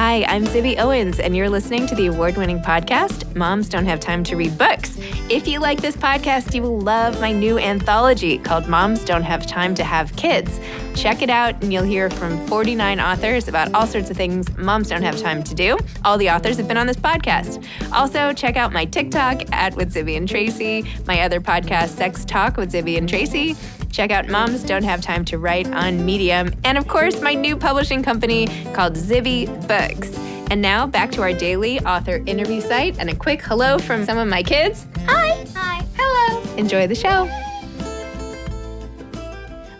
Hi, I'm Zibby Owens, and you're listening to the award-winning podcast, Moms Don't Have Time to Read Books. If you like this podcast, you will love my new anthology called Moms Don't Have Time to Have Kids. Check it out, and you'll hear from 49 authors about all sorts of things moms don't have time to do. All the authors have been on this podcast. Also, check out my TikTok with Zibby and Tracy, my other podcast, Sex Talk with Zibby and Tracy. Check out Moms Don't Have Time to Write on Medium. And of course, my new publishing company called Zibby Books. And now back to our daily author interview site and a quick hello from some of my kids. Hi. Hi. Hello. Enjoy the show.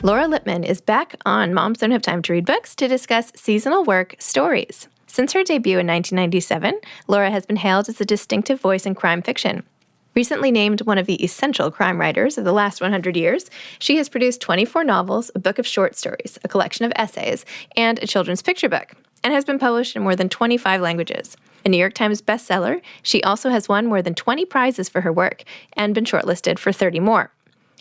Laura Lippman is back on Moms Don't Have Time to Read Books to discuss seasonal work stories. Since her debut in 1997, Laura has been hailed as a distinctive voice in crime fiction. Recently named one of the essential crime writers of the last 100 years, she has produced 24 novels, a book of short stories, a collection of essays, and a children's picture book, and has been published in more than 25 languages. A New York Times bestseller, she also has won more than 20 prizes for her work and been shortlisted for 30 more.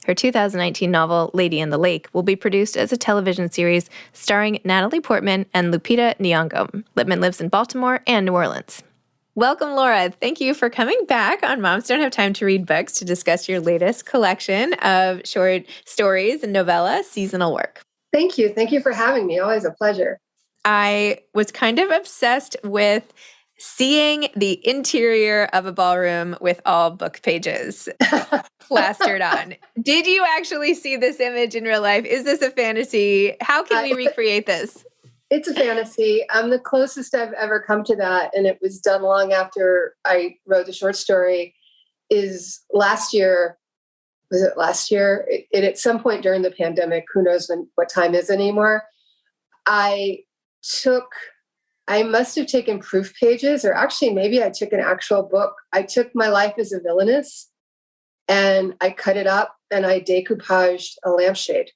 Her 2019 novel, Lady in the Lake, will be produced as a television series starring Natalie Portman and Lupita Nyong'o. Lippman lives in Baltimore and New Orleans. Welcome, Laura. Thank you for coming back on Moms Don't Have Time to Read Books to discuss your latest collection of short stories and novella, Seasonal Work. Thank you. Thank you for having me. Always a pleasure. I was kind of obsessed with seeing the interior of a ballroom with all book pages plastered on. Did you actually see this image in real life? Is this a fantasy? How can we recreate this? It's a fantasy. I'm the closest I've ever come to that, and it was done long after I wrote the short story, is last year. Was it last year? It at some point during the pandemic, who knows what time is anymore, I must have taken proof pages, or actually maybe I took an actual book. I took My Life as a Villainess and I cut it up and I decoupaged a lampshade.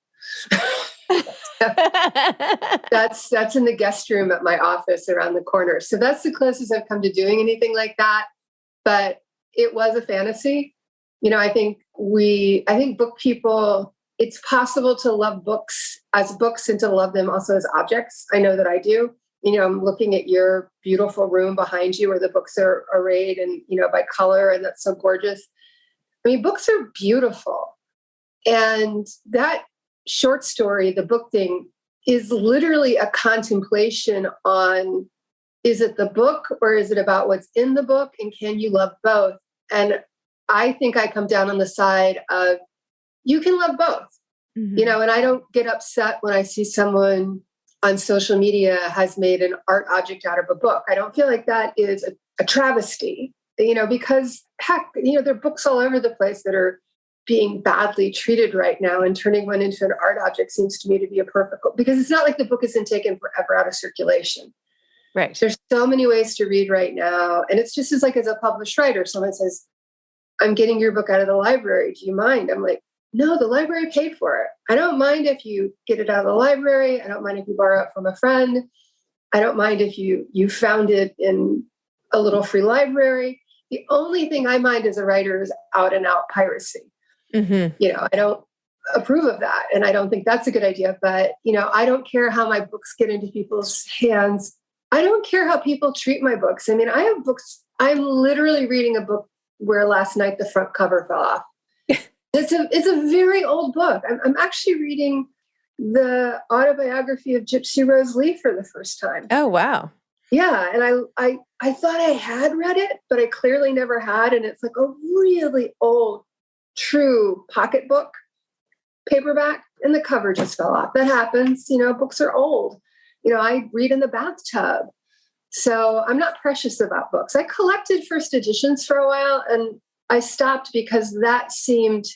That's in the guest room at my office around the corner. So that's the closest I've come to doing anything like that. But it was a fantasy. You know, I think book people, it's possible to love books as books and to love them also as objects. I know that I do. You know, I'm looking at your beautiful room behind you where the books are arrayed and, you know, by color, and that's so gorgeous. I mean, books are beautiful. And that short story, the book thing, is literally a contemplation on, is it the book or is it about what's in the book? And can you love both? And I think I come down on the side of you can love both, you know, and I don't get upset when I see someone on social media has made an art object out of a book. I don't feel like that is a travesty, you know, because heck, you know, there are books all over the place that are being badly treated right now, and turning one into an art object seems to me to be a perfect, because it's not like the book isn't taken forever out of circulation. Right. There's so many ways to read right now. And it's just as a published writer, someone says, I'm getting your book out of the library. Do you mind? I'm like, no, the library paid for it. I don't mind if you get it out of the library. I don't mind if you borrow it from a friend. I don't mind if you found it in a little free library. The only thing I mind as a writer is out and out piracy. You know, I don't approve of that. And I don't think that's a good idea. But, you know, I don't care how my books get into people's hands. I don't care how people treat my books. I mean, I have books. I'm literally reading a book where last night the front cover fell off. It's a very old book. I'm actually reading the autobiography of Gypsy Rose Lee for the first time. Oh, wow. Yeah. And I thought I had read it, but I clearly never had. And it's like a really old, true pocketbook paperback, and the cover just fell off. That happens. You know, books are old. You know, I read in the bathtub. So I'm not precious about books. I collected first editions for a while, and I stopped because that seemed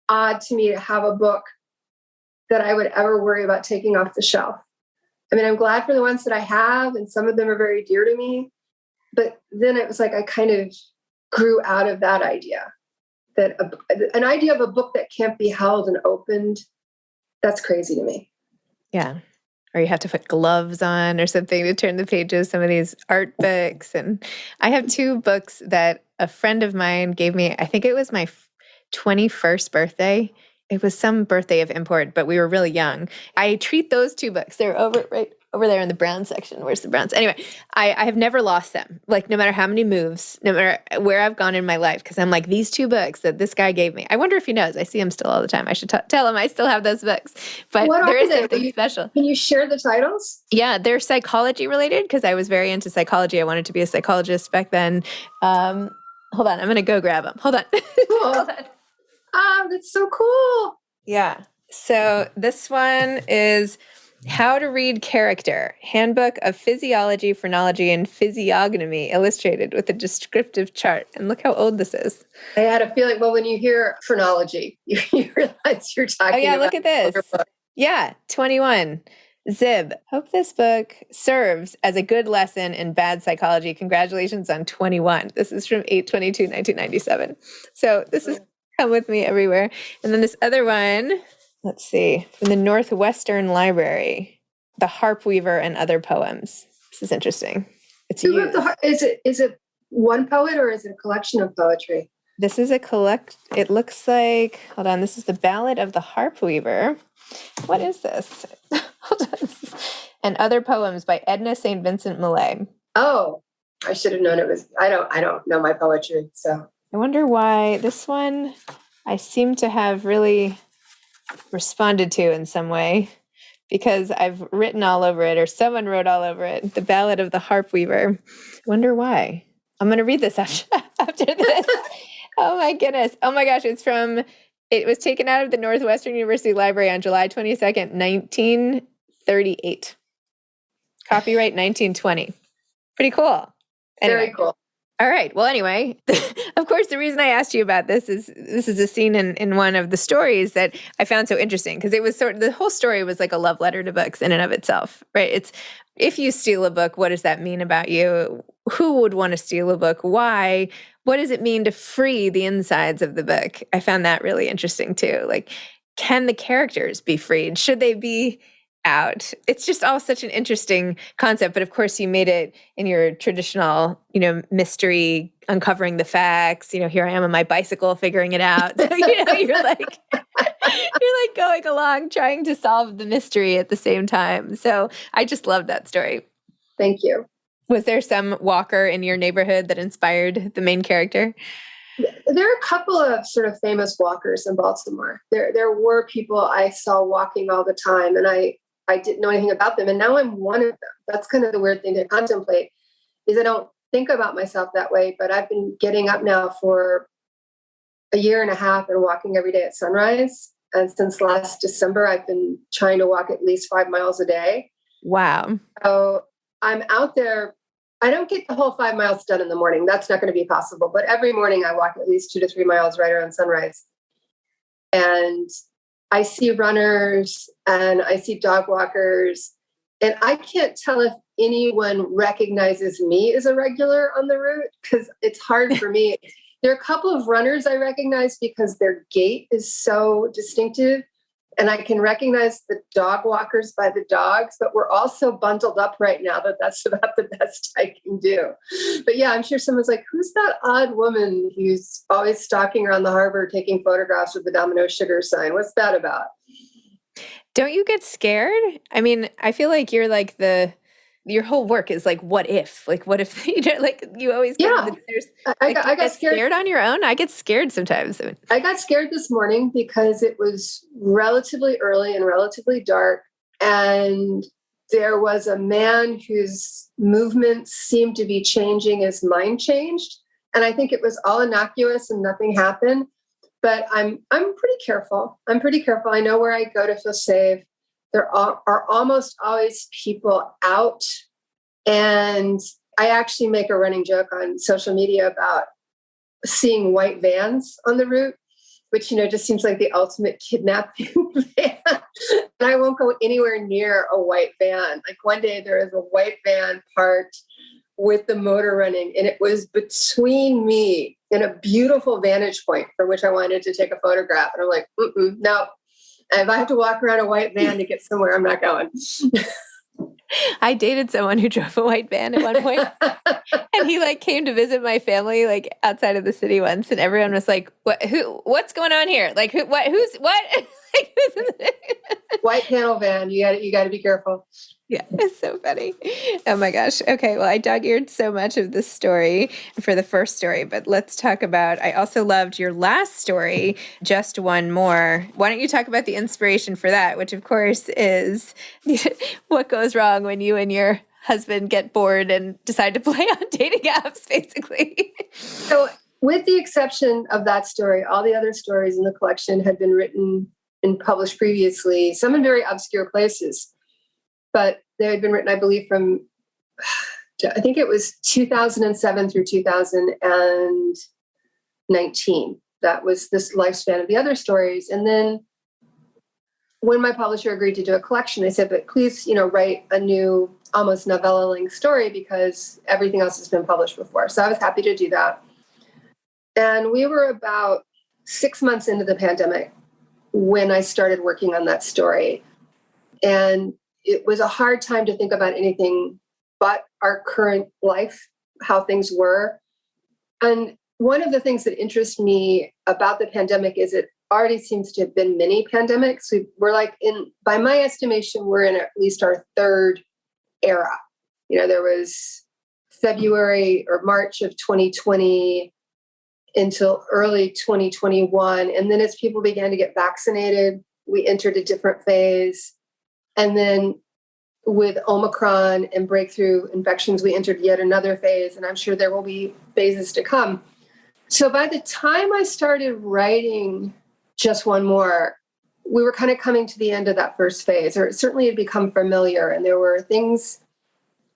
odd to me to have a book that I would ever worry about taking off the shelf. I mean, I'm glad for the ones that I have, and some of them are very dear to me. But then it was like I kind of grew out of that idea, that an idea of a book that can't be held and opened, that's crazy to me. Yeah. Or you have to put gloves on or something to turn the pages, some of these art books. And I have two books that a friend of mine gave me. I think it was my 21st birthday. It was some birthday of import, but we were really young. I treat those two books. They're over right over there in the brown section. Where's the browns? Anyway, I have never lost them. Like no matter how many moves, no matter where I've gone in my life, because I'm like, these 2 books that this guy gave me. I wonder if he knows. I see him still all the time. I should tell him I still have those books. But What there are is they? something special. Can you share the titles? Yeah, they're psychology related because I was very into psychology. I wanted to be a psychologist back then. Hold on, I'm going to go grab them. Hold on. Cool. Hold on. That's so cool. Yeah. So this one is How to Read Character, Handbook of Physiology, Phrenology, and Physiognomy, illustrated with a descriptive chart. And look how old this is. I had a feeling, well, when you hear phrenology, you realize you're talking about. Oh yeah, look at this. Yeah, 21. Zib. Hope this book serves as a good lesson in bad psychology. Congratulations on 21. This is from 8/22/1997. So this has come with me everywhere. And then this other one, let's see, from the Northwestern Library, The Harp Weaver and Other Poems. This is interesting. It's Who wrote is it one poet or is it a collection of poetry? This is it looks like, hold on, this is the Ballad of the Harp Weaver. What is this? Hold on. And Other Poems by Edna St. Vincent Millay. Oh, I should have known it was, I don't know my poetry, so. I wonder why this one I seem to have really responded to in some way because I've written all over it or someone wrote all over it. The Ballad of the Harp Weaver. I wonder why. I'm going to read this after this. Oh my goodness. Oh my gosh. It was taken out of the Northwestern University Library on July 22nd, 1938. Copyright 1920. Pretty cool. Anyway. Very cool. All right. Well, anyway, of course, the reason I asked you about this is a scene in one of the stories that I found so interesting because it was the whole story was like a love letter to books in and of itself, right? It's if you steal a book, what does that mean about you? Who would want to steal a book? Why? What does it mean to free the insides of the book? I found that really interesting too. Like, can the characters be freed? Should they be out? It's just all such an interesting concept. But of course, you made it in your traditional, mystery, uncovering the facts. Here I am on my bicycle figuring it out. So, you're like going along trying to solve the mystery at the same time. So I just love that story. Thank you. Was there some walker in your neighborhood that inspired the main character? There are a couple of sort of famous walkers in Baltimore. There were people I saw walking all the time, and I didn't know anything about them. And now I'm one of them. That's kind of the weird thing to contemplate is I don't think about myself that way, but I've been getting up now for a year and a half and walking every day at sunrise. And since last December, I've been trying to walk at least 5 miles a day. Wow. So I'm out there. I don't get the whole 5 miles done in the morning. That's not going to be possible. But every morning I walk at least 2 to 3 miles right around sunrise. And I see runners and I see dog walkers. And I can't tell if anyone recognizes me as a regular on the route because it's hard for me. There are a couple of runners I recognize because their gait is so distinctive. And I can recognize the dog walkers by the dogs, but we're all so bundled up right now that that's about the best I can do. But yeah, I'm sure someone's like, who's that odd woman who's always stalking around the harbor taking photographs with the Domino Sugar sign? What's that about? Don't you get scared? I mean, I feel like you're like your whole work is like, what if? Like, what if, like you always get I got scared on your own? I get scared sometimes. I got scared this morning because it was relatively early and relatively dark. And there was a man whose movements seemed to be changing as mine changed. And I think it was all innocuous and nothing happened. But I'm pretty careful. I know where I go to feel safe. There are almost always people out. And I actually make a running joke on social media about seeing white vans on the route, which, just seems like the ultimate kidnapping van. And I won't go anywhere near a white van. Like one day there was a white van parked with the motor running, and it was between me and a beautiful vantage point from which I wanted to take a photograph. And I'm like, no. If I have to walk around a white van to get somewhere, I'm not going. I dated someone who drove a white van at one point. And And he like came to visit my family like outside of the city once, and everyone was like, what's going on here? Like who's what? Like, White panel van. You got to be careful. Yeah, it's so funny. Oh my gosh. Okay, well, I dog-eared so much of this story for the first story, but let's talk about, I also loved your last story, Just One More. Why don't you talk about the inspiration for that, which of course is what goes wrong when you and your husband get bored and decide to play on dating apps, basically. So with the exception of that story, all the other stories in the collection had been written and published previously, some in very obscure places. But they had been written, I believe, from, I think it was 2007 through 2019. That was this lifespan of the other stories. And then when my publisher agreed to do a collection, they said, but please, write a new almost novella-length story because everything else has been published before. So I was happy to do that. And we were about 6 months into the pandemic when I started working on that story. And it was a hard time to think about anything but our current life, how things were. And one of the things that interests me about the pandemic is it already seems to have been many pandemics. We're like by my estimation, we're in at least our third era. There was February or March of 2020 until early 2021. And then as people began to get vaccinated, we entered a different phase. And then with Omicron and breakthrough infections, we entered yet another phase. And I'm sure there will be phases to come. So by the time I started writing Just One More, we were kind of coming to the end of that first phase, or it certainly had become familiar. And there were things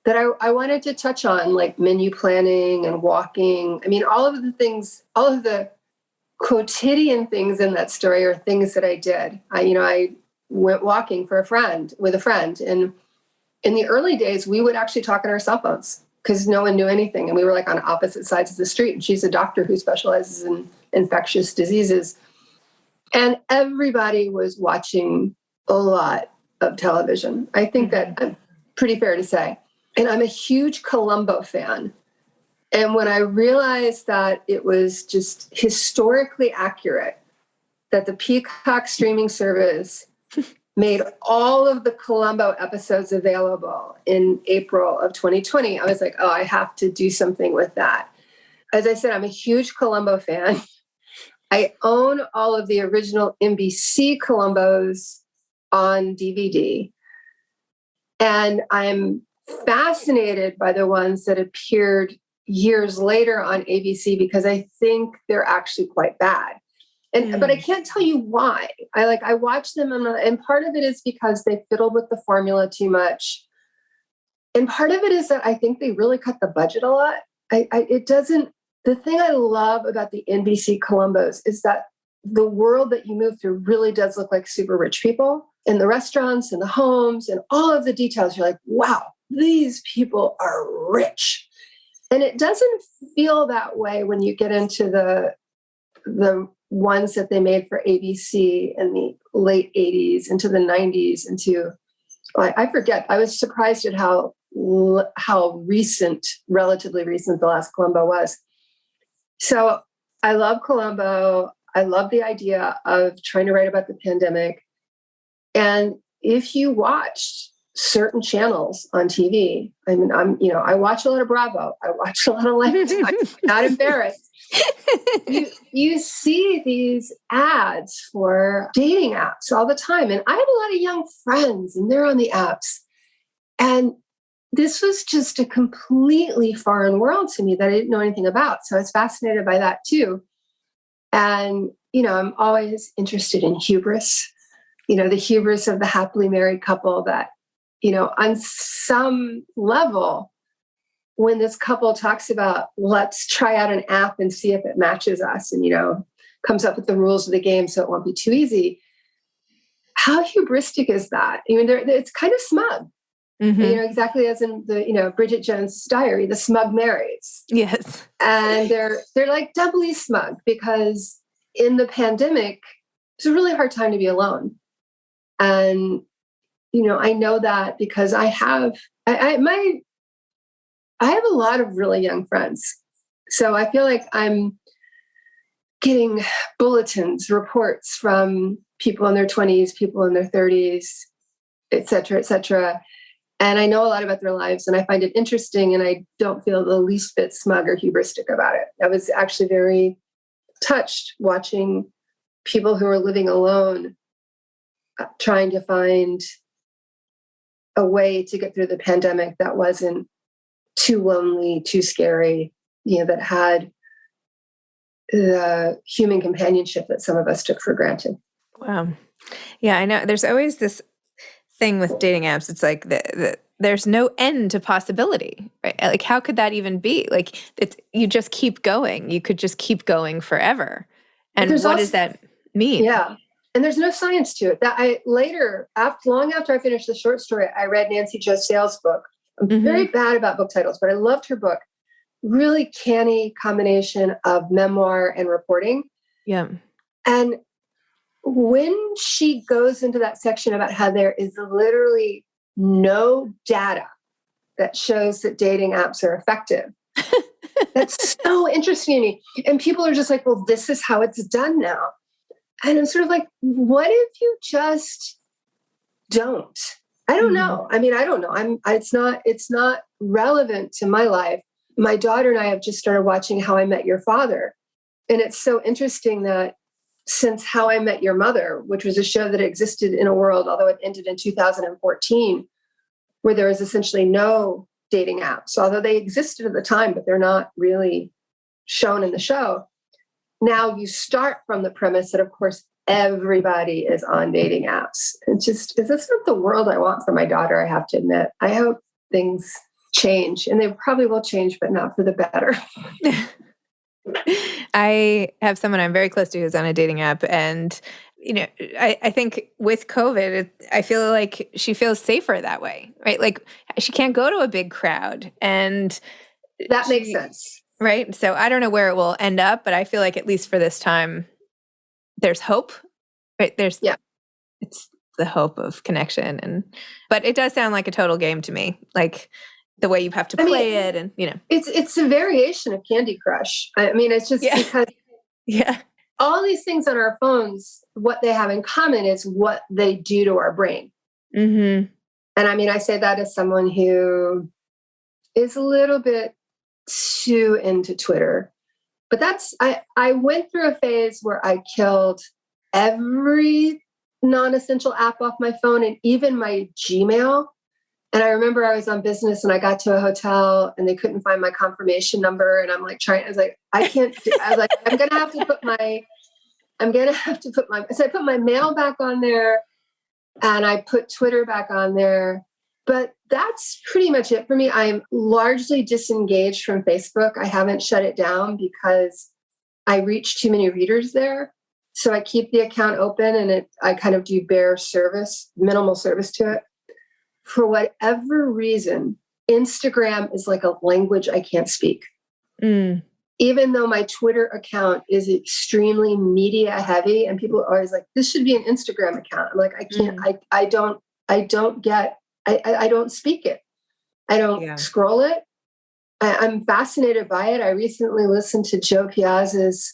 that I wanted to touch on, like menu planning and walking. I mean, all of the quotidian things in that story are things that I did. I went walking with a friend. And in the early days, we would actually talk on our cell phones because no one knew anything. And we were like on opposite sides of the street. And she's a doctor who specializes in infectious diseases. And everybody was watching a lot of television. I think that's pretty fair to say. And I'm a huge Columbo fan. And when I realized that it was just historically accurate, that the Peacock streaming service made all of the Columbo episodes available in April of 2020, I was like, oh, I have to do something with that. As I said, I'm a huge Columbo fan. I own all of the original NBC Columbos on DVD. And I'm fascinated by the ones that appeared years later on ABC because I think they're actually quite bad. But I can't tell you why. I watch them and part of it is because they fiddled with the formula too much. And part of it is that I think they really cut the budget a lot. The thing I love about the NBC Columbos is that the world that you move through really does look like super rich people, and the restaurants and the homes and all of the details. You're like, wow, these people are rich. And it doesn't feel that way when you get into the ones that they made for ABC in the late 80s into the 90s I forget. I was surprised at how relatively recent the last Columbo was. So I love Columbo. I love the idea of trying to write about the pandemic. And if you watched certain channels on TV, I mean, I watch a lot of Bravo. I watch a lot of Lifetime. I'm not embarrassed. You see these ads for dating apps all the time. And I have a lot of young friends and they're on the apps. And this was just a completely foreign world to me that I didn't know anything about. So I was fascinated by that too. And, I'm always interested in hubris, the hubris of the happily married couple that, on some level, when this couple talks about, let's try out an app and see if it matches us and, comes up with the rules of the game so it won't be too easy. How hubristic is that? It's kind of smug. Mm-hmm. Exactly as in the, Bridget Jones' Diary, the smug marries. Yes. And they're like doubly smug because in the pandemic, it's a really hard time to be alone. And, I know that because I have, I have a lot of really young friends. So I feel like I'm getting bulletins, reports from people in their 20s, people in their 30s, et cetera, et cetera. And I know a lot about their lives and I find it interesting and I don't feel the least bit smug or hubristic about it. I was actually very touched watching people who are living alone, trying to find a way to get through the pandemic that wasn't too lonely, too scary, that had the human companionship that some of us took for granted. Wow. Yeah, I know. There's always this thing with dating apps. It's like there's no end to possibility, right? Like, how could that even be? Like, you just keep going. You could just keep going forever. And what does that mean? Yeah. And there's no science to it. That I later, long after I finished the short story, I read Nancy Jo Sales' book. I'm very bad about book titles, but I loved her book. Really canny combination of memoir and reporting. Yeah. And when she goes into that section about how there is literally no data that shows that dating apps are effective, that's so interesting to me. And people are just like, well, this is how it's done now. And I'm sort of like, what if you just don't? I don't know. I mean, I don't know. It's not relevant to my life. My daughter and I have just started watching How I Met Your Father. And it's so interesting that since How I Met Your Mother, which was a show that existed in a world, although it ended in 2014, where there was essentially no dating apps, although they existed at the time, but they're not really shown in the show. Now you start from the premise that, of course, everybody is on dating apps. That's not the world I want for my daughter, I have to admit. I hope things change, and they probably will change, but not for the better. I have someone I'm very close to who's on a dating app, and I think with COVID, I feel like she feels safer that way, right? Like she can't go to a big crowd, and that makes sense, right? So I don't know where it will end up, but I feel like at least for this time, there's hope, right? It's the hope of connection, but it does sound like a total game to me, like the way you have to play it, and it's a variation of Candy Crush. I mean, it's just because all these things on our phones, what they have in common is what they do to our brain. And I mean, I say that as someone who is a little bit too into Twitter, but I went through a phase where I killed every non-essential app off my phone and even my Gmail. And I remember I was on business and I got to a hotel and they couldn't find my confirmation number. And I was like, I was like, I'm going to have to put so I put my mail back on there and I put Twitter back on there. But that's pretty much it for me. I'm largely disengaged from Facebook. I haven't shut it down because I reach too many readers there. So I keep the account open and I kind of do minimal service to it. For whatever reason, Instagram is like a language I can't speak. Even though my Twitter account is extremely media heavy and people are always like, this should be an Instagram account. I'm like, I can't, I don't speak it. I don't scroll it. I'm fascinated by it. I recently listened to Joe Piazza's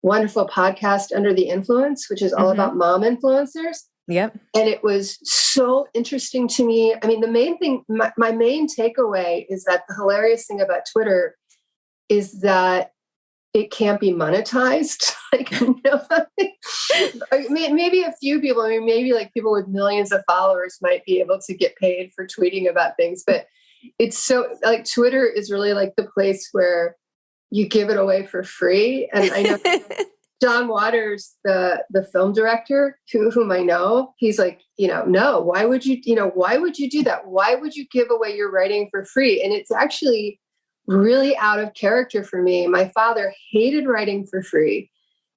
wonderful podcast, Under the Influence, which is all about mom influencers. Yep. And it was so interesting to me. I mean, the main thing, my main takeaway is that the hilarious thing about Twitter is that it can't be monetized. Like, maybe a few people, maybe like people with millions of followers might be able to get paid for tweeting about things, but it's so like Twitter is really like the place where you give it away for free. And I know John Waters, the film director, whom I know, he's like, no, why would you do that? Why would you give away your writing for free? And it's actually really out of character for me. My father hated writing for free,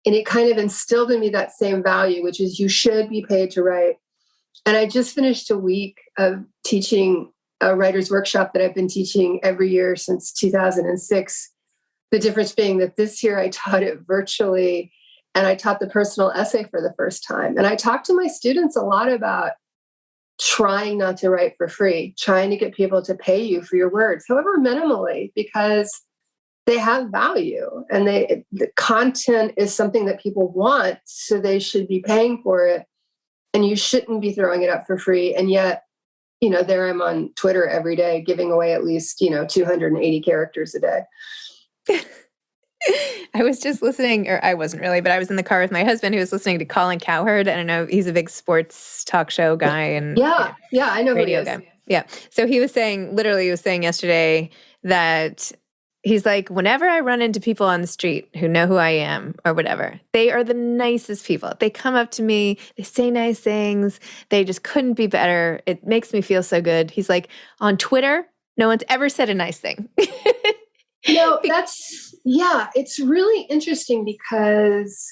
and it kind of instilled in me that same value, which is you should be paid to write. And I just finished a week of teaching a writer's workshop that I've been teaching every year since 2006. The difference being that this year I taught it virtually and I taught the personal essay for the first time. And I talked to my students a lot about trying not to write for free, trying to get people to pay you for your words, however minimally, because they have value and the content is something that people want, so they should be paying for it, and you shouldn't be throwing it up for free. And yet, there I'm on Twitter every day giving away at least 280 characters a day. I was just listening, or I wasn't really, but I was in the car with my husband who was listening to Colin Cowherd. I don't know, he's a big sports talk show guy and yeah, I know radio who he is. guy. Yeah. So he was saying yesterday that he's like, whenever I run into people on the street who know who I am or whatever, they are the nicest people. They come up to me, they say nice things. They just couldn't be better. It makes me feel so good. He's like, on Twitter, no one's ever said a nice thing. It's really interesting because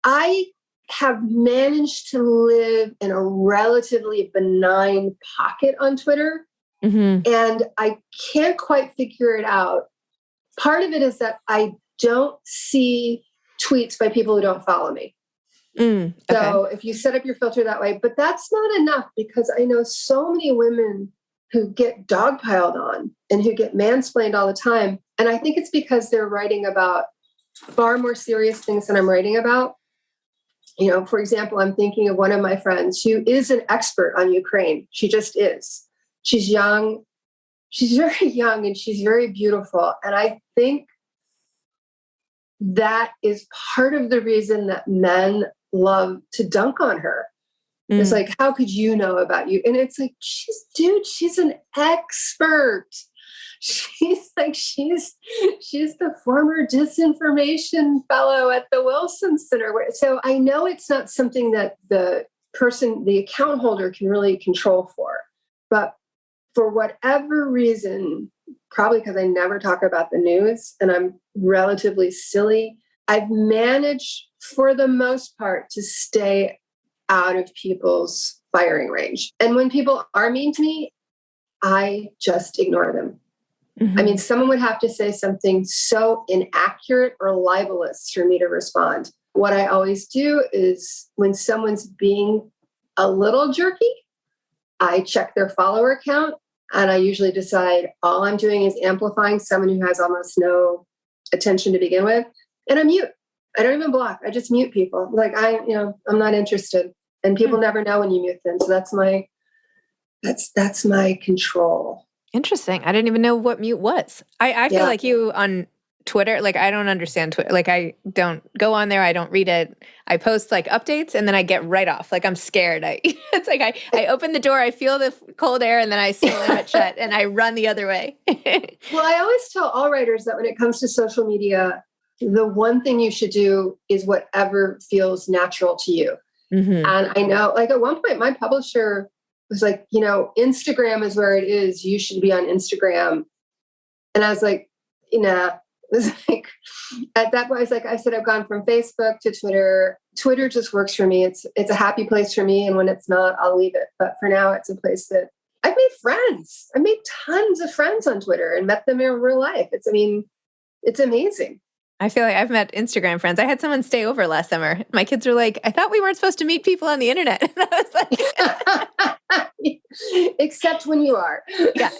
I have managed to live in a relatively benign pocket on Twitter. Mm-hmm. And I can't quite figure it out. Part of it is that I don't see tweets by people who don't follow me. Okay. So if you set up your filter that way, but that's not enough, because I know so many women who get dogpiled on and who get mansplained all the time. And I think it's because they're writing about far more serious things than I'm writing about. For example, I'm thinking of one of my friends who is an expert on Ukraine. She just is. She's young. She's very young and she's very beautiful. And I think that is part of the reason that men love to dunk on her. It's like, how could you know about you? And it's like, she's an expert. She's the former disinformation fellow at the Wilson Center. So I know it's not something that the account holder can really control for. But for whatever reason, probably because I never talk about the news and I'm relatively silly, I've managed for the most part to stay out of people's firing range. And when people are mean to me, I just ignore them. Mm-hmm. I mean, someone would have to say something so inaccurate or libelous for me to respond. What I always do is when someone's being a little jerky, I check their follower count and I usually decide all I'm doing is amplifying someone who has almost no attention to begin with. And I mute. I don't even block. I just mute people. Like I'm not interested. And people never know when you mute them. So that's my control. Interesting. I didn't even know what mute was. I feel like you on Twitter, like I don't understand Twitter. Like I don't go on there. I don't read it. I post like updates and then I get right off. Like I'm scared. It's like I open the door, I feel the cold air and then I slam it shut and I run the other way. Well, I always tell all writers that when it comes to social media, the one thing you should do is whatever feels natural to you. Mm-hmm. And I know, like at one point, my publisher was like, Instagram is where it is. You should be on Instagram. And I was like, it was like, at that point, I was like, I said, I've gone from Facebook to Twitter. Twitter just works for me. It's a happy place for me. And when it's not, I'll leave it. But for now, it's a place that I've made friends. I made tons of friends on Twitter and met them in real life. It's amazing. I feel like I've met Instagram friends. I had someone stay over last summer. My kids were like, I thought we weren't supposed to meet people on the internet. And I was like, except when you are. Yeah.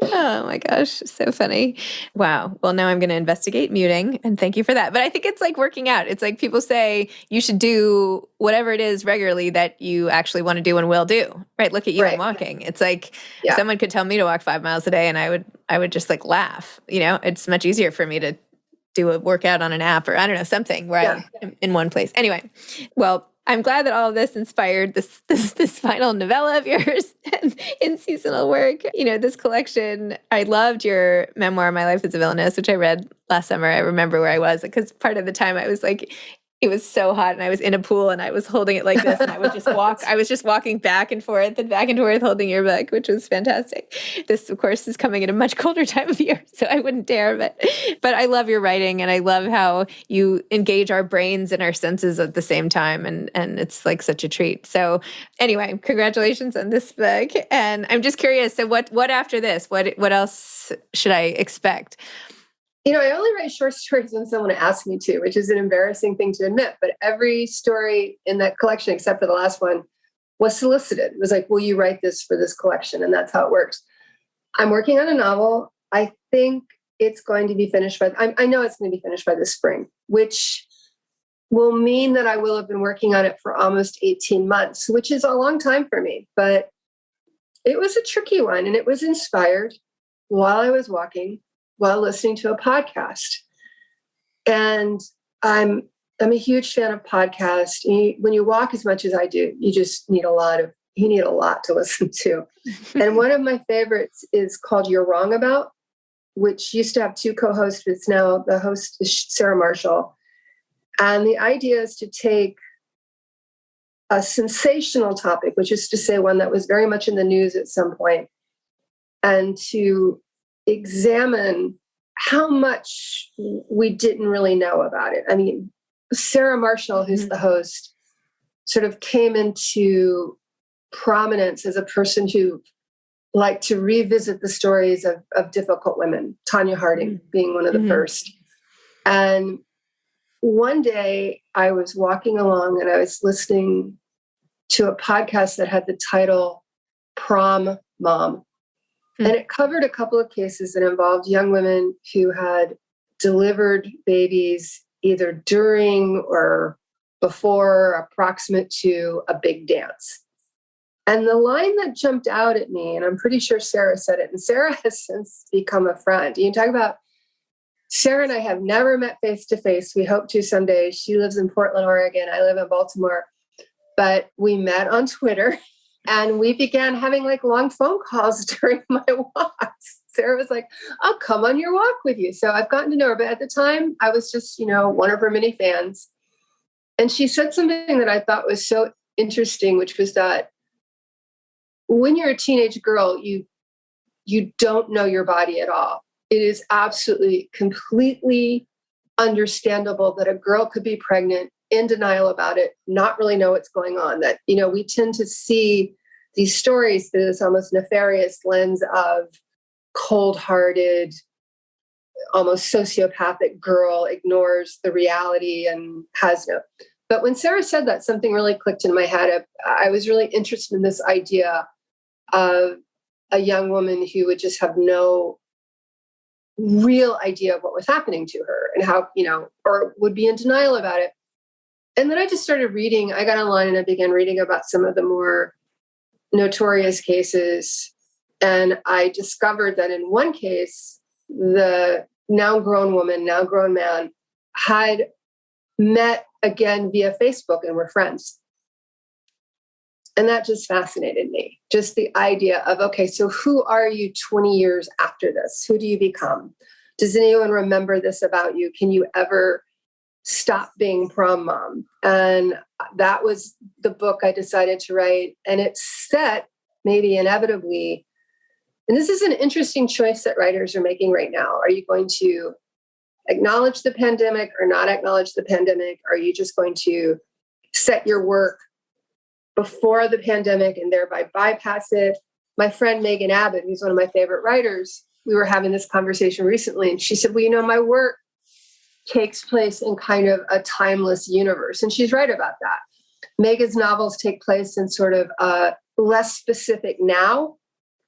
Oh my gosh. So funny. Wow. Well, now I'm going to investigate muting and thank you for that. But I think it's like working out. It's like people say you should do whatever it is regularly that you actually want to do and will do, right? Look at you, I'm walking. It's like someone could tell me to walk 5 miles a day and I would just like laugh, it's much easier for me to do a workout on an app or I don't know, something where I'm in one place. Anyway, well, I'm glad that all of this inspired this final novella of yours in seasonal work. This collection, I loved your memoir, My Life as a Villainess, which I read last summer. I remember where I was because part of the time I was like, it was so hot and I was in a pool and I was holding it like this and I would just walk. I was just walking back and forth holding your book, which was fantastic. This, of course, is coming at a much colder time of year, so I wouldn't dare. But I love your writing and I love how you engage our brains and our senses at the same time. And it's like such a treat. So anyway, congratulations on this book. And I'm just curious, so what after this? What else should I expect? I only write short stories when someone asks me to, which is an embarrassing thing to admit. But every story in that collection, except for the last one, was solicited. It was like, will you write this for this collection? And that's how it works. I'm working on a novel. I think it's going to be finished I know it's going to be finished by this spring, which will mean that I will have been working on it for almost 18 months, which is a long time for me. But it was a tricky one, and it was inspired while I was walking, while listening to a podcast. And I'm a huge fan of podcasts. When you walk as much as I do, you just need a lot to listen to. And one of my favorites is called You're Wrong About, which used to have two co-hosts, but it's now the host is Sarah Marshall. And the idea is to take a sensational topic, which is to say one that was very much in the news at some point, and to examine how much we didn't really know about it. I mean, Sarah Marshall, who's the host, sort of came into prominence as a person who liked to revisit the stories of difficult women, Tanya Harding being one of the first. And one day I was walking along and I was listening to a podcast that had the title Prom Mom. And it covered a couple of cases that involved young women who had delivered babies either during or before, approximate to a big dance. And the line that jumped out at me, and I'm pretty sure Sarah said it, and Sarah has since become a friend. You talk about Sarah and I have never met face to face. We hope to someday. She lives in Portland, Oregon. I live in Baltimore. But we met on Twitter and we began having like long phone calls during my walks. Sarah was like, I'll come on your walk with you. So I've gotten to know her. But at the time, I was just, one of her many fans. And she said something that I thought was so interesting, which was that when you're a teenage girl, you don't know your body at all. It is absolutely, completely understandable that a girl could be pregnant, in denial about it, not really know what's going on. That, we tend to see these stories through this almost nefarious lens of cold-hearted, almost sociopathic girl, ignores the reality and has no. But when Sarah said that, something really clicked in my head. I was really interested in this idea of a young woman who would just have no real idea of what was happening to her and how, or would be in denial about it. And then I just started reading. I got online and I began reading about some of the more notorious cases. And I discovered that in one case, the now grown woman, now grown man had met again via Facebook and were friends. And that just fascinated me. Just the idea of, okay, so who are you 20 years after this? Who do you become? Does anyone remember this about you? Can you ever stop being prom mom? And that was the book I decided to write. And it's set, maybe inevitably, and this is an interesting choice that writers are making right now. Are you going to acknowledge the pandemic or not acknowledge the pandemic? Are you just going to set your work before the pandemic and thereby bypass it? My friend Megan Abbott, who's one of my favorite writers, we were having this conversation recently, and she said, well, my work takes place in kind of a timeless universe. And she's right about that. Megan's novels take place in sort of a less specific now,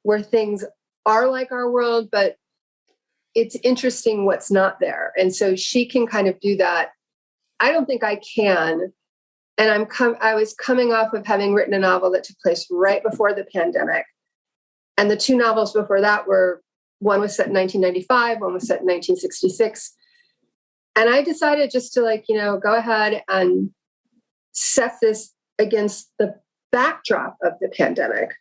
where things are like our world, but it's interesting what's not there. And so she can kind of do that. I don't think I can. And I was coming off of having written a novel that took place right before the pandemic. And the two novels before that one was set in 1995, one was set in 1966. And I decided just to go ahead and set this against the backdrop of the pandemic.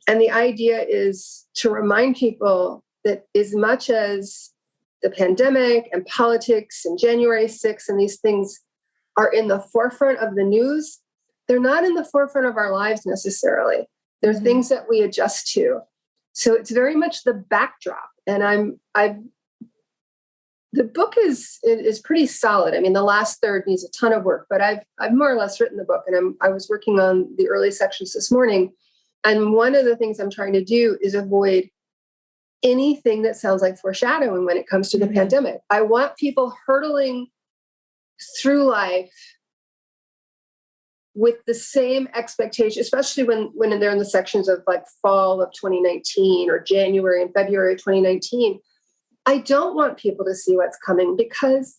And the idea is to remind people that as much as the pandemic and politics and January 6th and these things are in the forefront of the news, they're not in the forefront of our lives necessarily. They're things that we adjust to. So it's very much the backdrop. And the book is pretty solid. I mean, the last third needs a ton of work, but I've more or less written the book, and I was working on the early sections this morning. And one of the things I'm trying to do is avoid anything that sounds like foreshadowing when it comes to the pandemic. I want people hurtling through life with the same expectation, especially when they're in the sections of like fall of 2019 or January and February of 2019. I don't want people to see what's coming because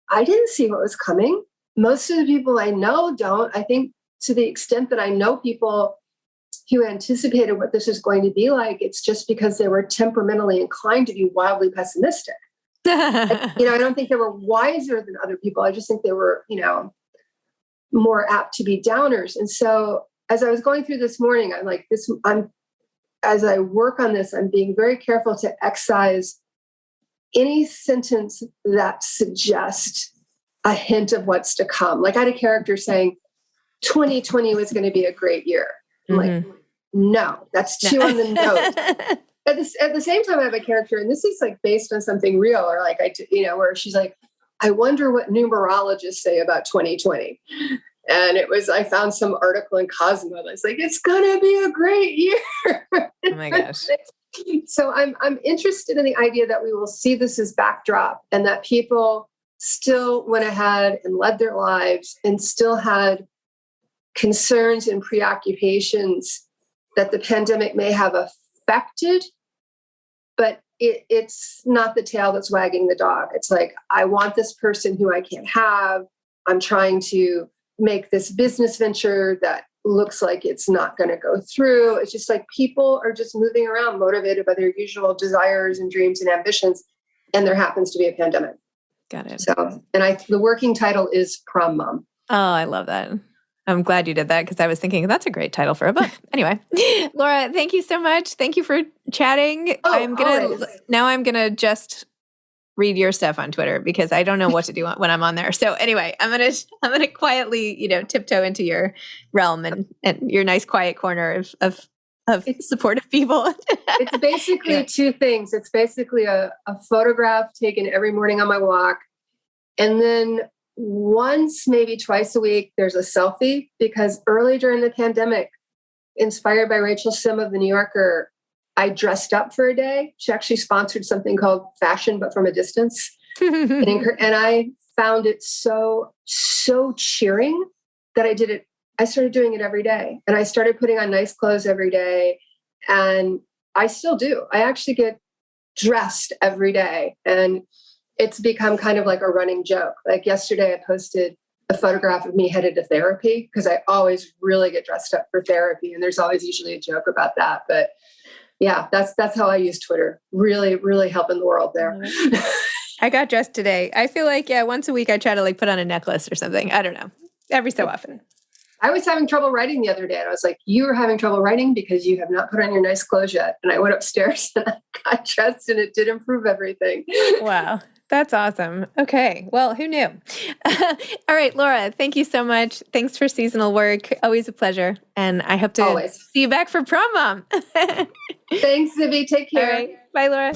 I didn't see what was coming. Most of the people I know don't. I think to the extent that I know people who anticipated what this is going to be like, it's just because they were temperamentally inclined to be wildly pessimistic. I don't think they were wiser than other people. I just think they were, more apt to be downers. And so as I was going through this morning, I'm like, as I work on this, I'm being very careful to excise any sentence that suggests a hint of what's to come. Like I had a character saying 2020 was going to be a great year. I'm like, no, that's too on the nose. At the same time, I have a character, and this is like based on something real, or like where she's like, I wonder what numerologists say about 2020. And I found some article in Cosmo that's like, it's gonna be a great year. Oh my gosh. So I'm interested in the idea that we will see this as backdrop, and that people still went ahead and led their lives and still had concerns and preoccupations that the pandemic may have affected, but it's not the tail that's wagging the dog. It's like, I want this person who I can't have. I'm trying to make this business venture that looks like it's not going to go through. It's just like people are just moving around motivated by their usual desires and dreams and ambitions. And there happens to be a pandemic. Got it. So, and the working title is Prom Mom. Oh, I love that. I'm glad you did that because I was thinking that's a great title for a book. Anyway, Laura, thank you so much. Thank you for chatting. I'm gonna just read your stuff on Twitter because I don't know what to do when I'm on there. So anyway, I'm gonna quietly, tiptoe into your realm and your nice quiet corner of supportive people. It's basically two things. It's basically a photograph taken every morning on my walk, and then once, maybe twice a week, there's a selfie, because early during the pandemic, inspired by Rachel Sim of The New Yorker, I dressed up for a day. She actually sponsored something called Fashion, but from a distance. And I found it so cheering that I did it. I started doing it every day, and I started putting on nice clothes every day. And I still do. I actually get dressed every day. And it's become kind of like a running joke. Like yesterday, I posted a photograph of me headed to therapy because I always really get dressed up for therapy. And there's always usually a joke about that. But yeah, that's how I use Twitter. Really, really helping the world there. I got dressed today. I feel like, once a week I try to put on a necklace or something. I don't know. Every so often. I was having trouble writing the other day. And I was like, you are having trouble writing because you have not put on your nice clothes yet. And I went upstairs and I got dressed, and it did improve everything. Wow. That's awesome. Okay. Well, who knew? All right, Laura, thank you so much. Thanks for seasonal work. Always a pleasure. And I hope to see you back for Prom Mom. Thanks, Zibby. Take care. All right. Bye, Laura.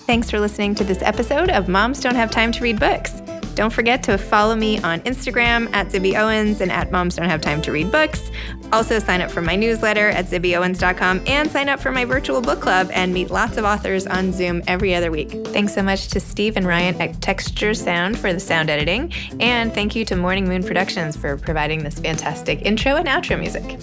Thanks for listening to this episode of Moms Don't Have Time to Read Books. Don't forget to follow me on Instagram at Zibby Owens and at Moms Don't Have Time to Read Books. Also sign up for my newsletter at zibbyowens.com and sign up for my virtual book club and meet lots of authors on Zoom every other week. Thanks so much to Steve and Ryan at Texture Sound for the sound editing. And thank you to Morning Moon Productions for providing this fantastic intro and outro music.